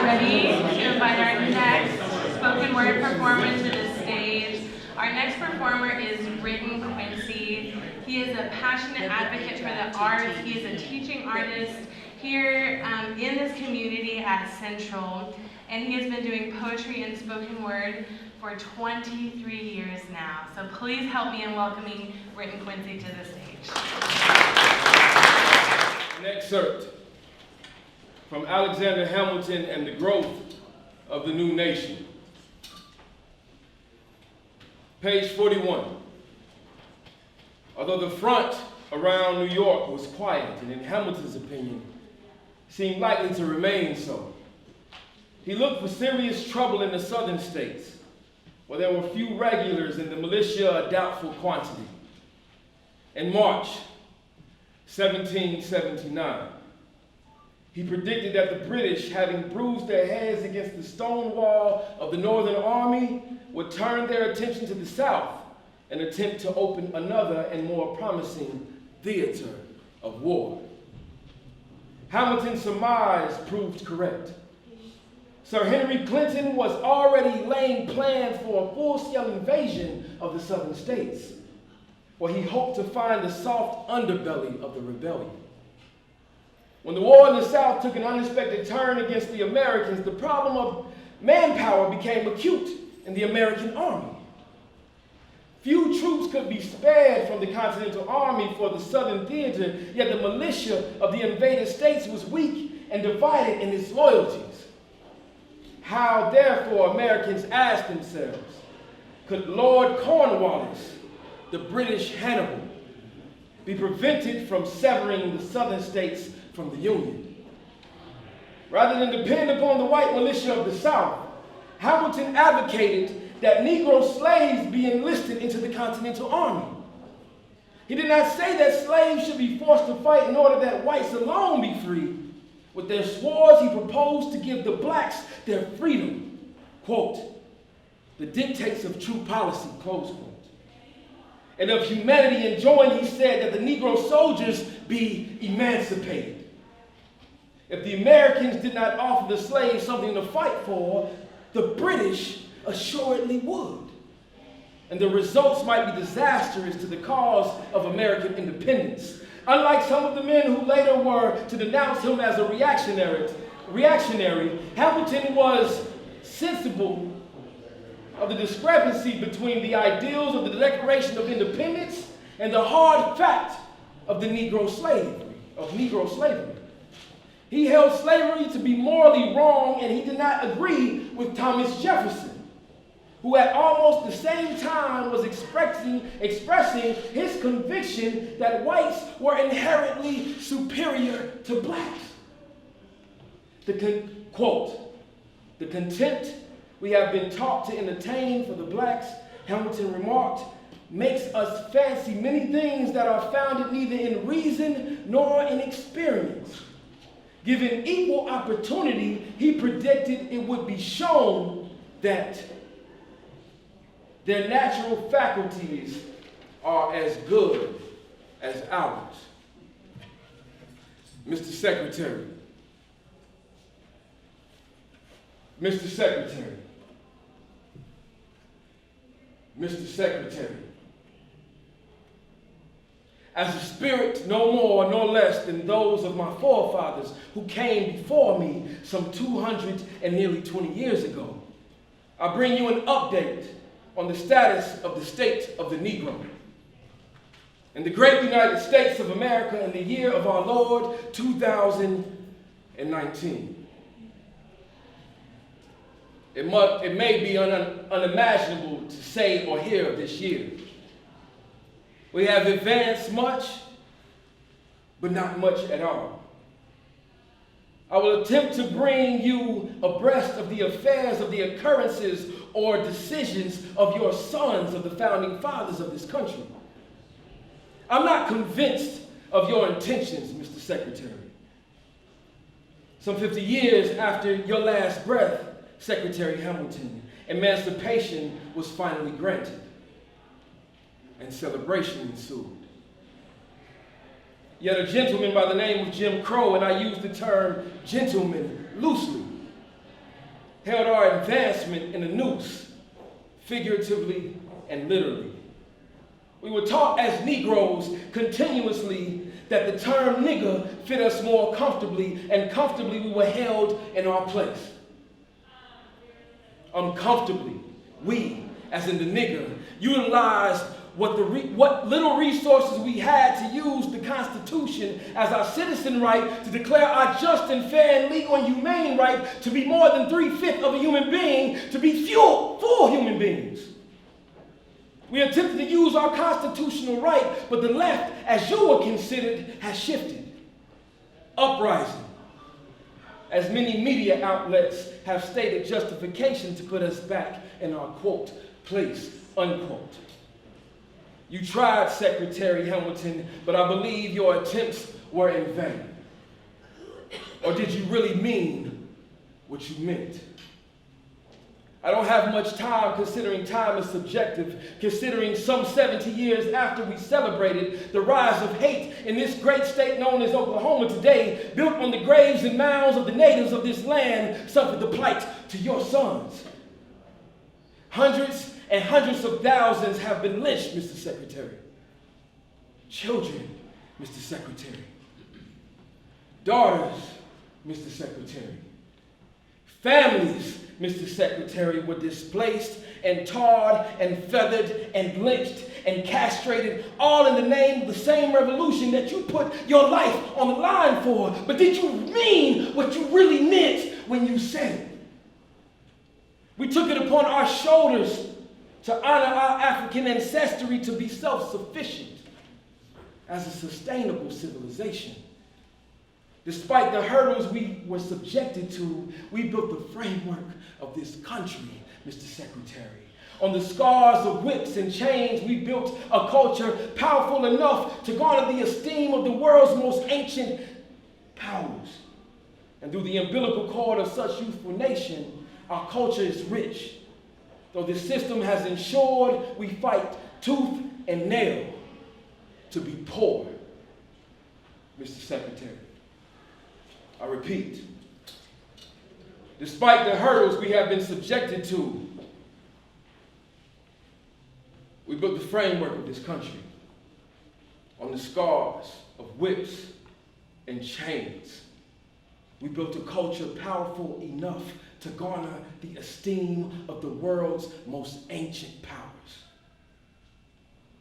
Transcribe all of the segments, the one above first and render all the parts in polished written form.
ready to invite our next spoken word performer to the stage. Our next performer is Quincey. He is a passionate advocate for the arts. He is a teaching artist here in this community at Central, and he has been doing poetry and spoken word for 23 years now. So please help me in welcoming Quincey to the stage. An excerpt from Alexander Hamilton and the Growth of the New Nation. Page 41. Although the front around New York was quiet and in Hamilton's opinion seemed likely to remain so, he looked for serious trouble in the southern states, where there were few regulars and the militia a doubtful quantity. In March 1779, he predicted that the British, having bruised their heads against the stone wall of the Northern Army, would turn their attention to the South and attempt to open another and more promising theater of war. Hamilton's surmise proved correct. Sir Henry Clinton was already laying plans for a full-scale invasion of the southern states, where he hoped to find the soft underbelly of the rebellion. When the war in the South took an unexpected turn against the Americans, the problem of manpower became acute in the American army. Few troops could be spared from the Continental Army for the Southern theater, yet the militia of the invaded states was weak and divided in its loyalties. How, therefore, Americans asked themselves, could Lord Cornwallis, the British Hannibal, be prevented from severing the southern states from the Union? Rather than depend upon the white militia of the South, Hamilton advocated that Negro slaves be enlisted into the Continental Army. He did not say that slaves should be forced to fight in order that whites alone be free. With their swords, he proposed to give the blacks their freedom. Quote, the dictates of true policy, close quote. And of humanity enjoined, he said that the Negro soldiers be emancipated. If the Americans did not offer the slaves something to fight for, the British assuredly would. And the results might be disastrous to the cause of American independence. Unlike some of the men who later were to denounce him as a reactionary, Hamilton was sensible of the discrepancy between the ideals of the Declaration of Independence and the hard fact of the Negro slavery. He held slavery to be morally wrong, and he did not agree with Thomas Jefferson, who at almost the same time was expressing his conviction that whites were inherently superior to blacks. Quote, the contempt we have been taught to entertain for the blacks, Hamilton remarked, makes us fancy many things that are founded neither in reason nor in experience. Given equal opportunity, he predicted it would be shown that their natural faculties are as good as ours. Mr. Secretary, Mr. Secretary, Mr. Secretary, as a spirit no more nor less than those of my forefathers who came before me some 200 and nearly 20 years ago, I bring you an update on the status of the state of the Negro. In the great United States of America in the year of our Lord, 2019. It may be unimaginable to say or hear of this year. We have advanced much, but not much at all. I will attempt to bring you abreast of the affairs of the occurrences or decisions of your sons of the founding fathers of this country. I'm not convinced of your intentions, Mr. Secretary. Some 50 years after your last breath, Secretary Hamilton, emancipation was finally granted, and celebration ensued. Yet a gentleman by the name of Jim Crow, and I use the term gentleman loosely, held our advancement in a noose, figuratively and literally. We were taught as Negroes continuously that the term nigger fit us more comfortably, and comfortably we were held in our place. Uncomfortably, we, as in the nigger, utilized what little resources we had to use the Constitution as our citizen right to declare our just and fair and legal and humane right to be more than 3/5 of a human being, to be full human beings. We attempted to use our constitutional right, but the left, as you were considered, has shifted. Uprising. As many media outlets have stated justification to put us back in our, quote, place, unquote. You tried, Secretary Hamilton, but I believe your attempts were in vain. Or did you really mean what you meant? I don't have much time, considering time is subjective, considering some 70 years after we celebrated the rise of hate in this great state known as Oklahoma today, built on the graves and mounds of the natives of this land, suffered the plight to your sons. Hundreds and hundreds of thousands have been lynched, Mr. Secretary. Children, Mr. Secretary. Daughters, Mr. Secretary. Families, Mr. Secretary, were displaced and tarred and feathered and lynched and castrated, all in the name of the same revolution that you put your life on the line for. But did you mean what you really meant when you said it? We took it upon our shoulders to honor our African ancestry, to be self-sufficient as a sustainable civilization. Despite the hurdles we were subjected to, we built the framework of this country, Mr. Secretary. On the scars of whips and chains, we built a culture powerful enough to garner the esteem of the world's most ancient powers. And through the umbilical cord of such youthful nation, our culture is rich. Though the system has ensured we fight tooth and nail to be poor, Mr. Secretary. I repeat, despite the hurdles we have been subjected to, we built the framework of this country on the scars of whips and chains. We built a culture powerful enough to garner the esteem of the world's most ancient powers.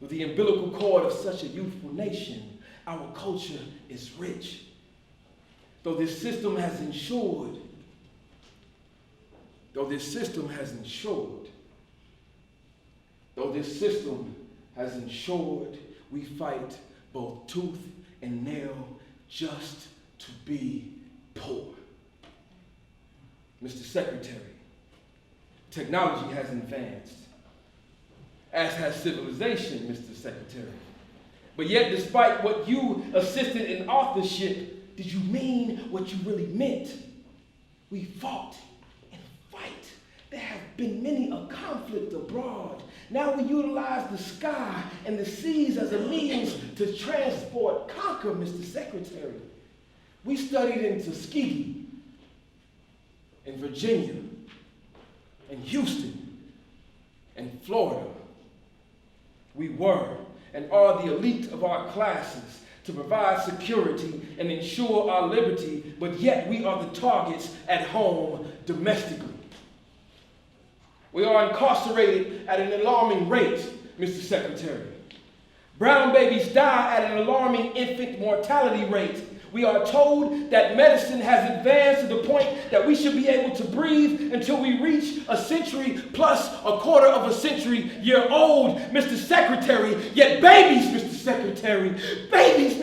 With the umbilical cord of such a youthful nation, our culture is rich. Though this system has ensured, we fight both tooth and nail just to be poor. Mr. Secretary, technology has advanced, as has civilization, Mr. Secretary. But yet, despite what you assisted in authorship, did you mean what you really meant? We fought and fight. There have been many a conflict abroad. Now we utilize the sky and the seas as a means to transport, conquer, Mr. Secretary. We studied in Tuskegee, in Virginia, in Houston, and Florida. We were and are the elite of our classes to provide security and ensure our liberty, but yet we are the targets at home domestically. We are incarcerated at an alarming rate, Mr. Secretary. Brown babies die at an alarming infant mortality rate. We are told that medicine has advanced to the point that we should be able to breathe until we reach a century plus a quarter of a century year old, Mr. Secretary. Yet babies, Mr. Secretary, babies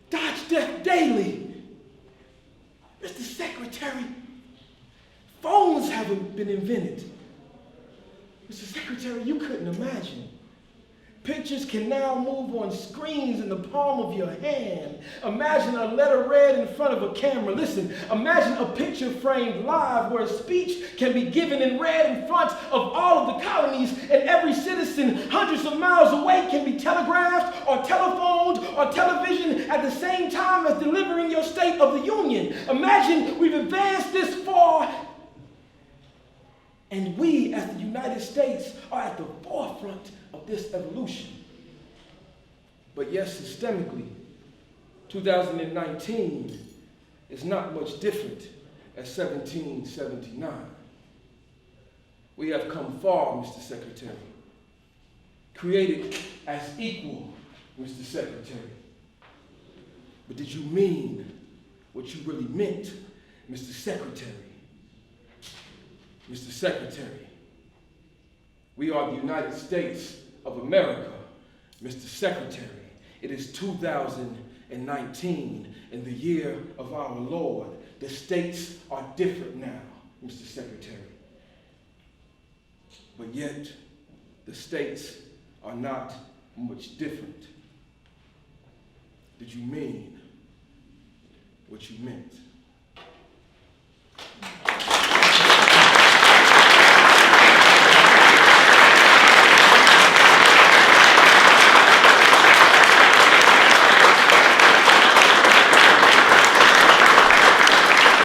dodge death daily. Mr. Secretary, phones haven't been invented. Mr. Secretary, you couldn't imagine. Pictures can now move on screens in the palm of your hand. Imagine a letter read in front of a camera. Listen, imagine a picture framed live where speech can be given and read in front of all of the colonies, and every citizen hundreds of miles away can be telegraphed or telephoned on television at the same time as delivering your State of the Union. Imagine we've advanced this far, and we, as the United States, are at the forefront of this evolution. But yes, systemically, 2019 is not much different as 1779. We have come far, Mr. Secretary. Created as equal, Mr. Secretary. But did you mean what you really meant, Mr. Secretary? Mr. Secretary, we are the United States of America. Mr. Secretary, it is 2019 in the year of our Lord. The states are different now, Mr. Secretary. But yet, the states are not much different. Did you mean what you meant?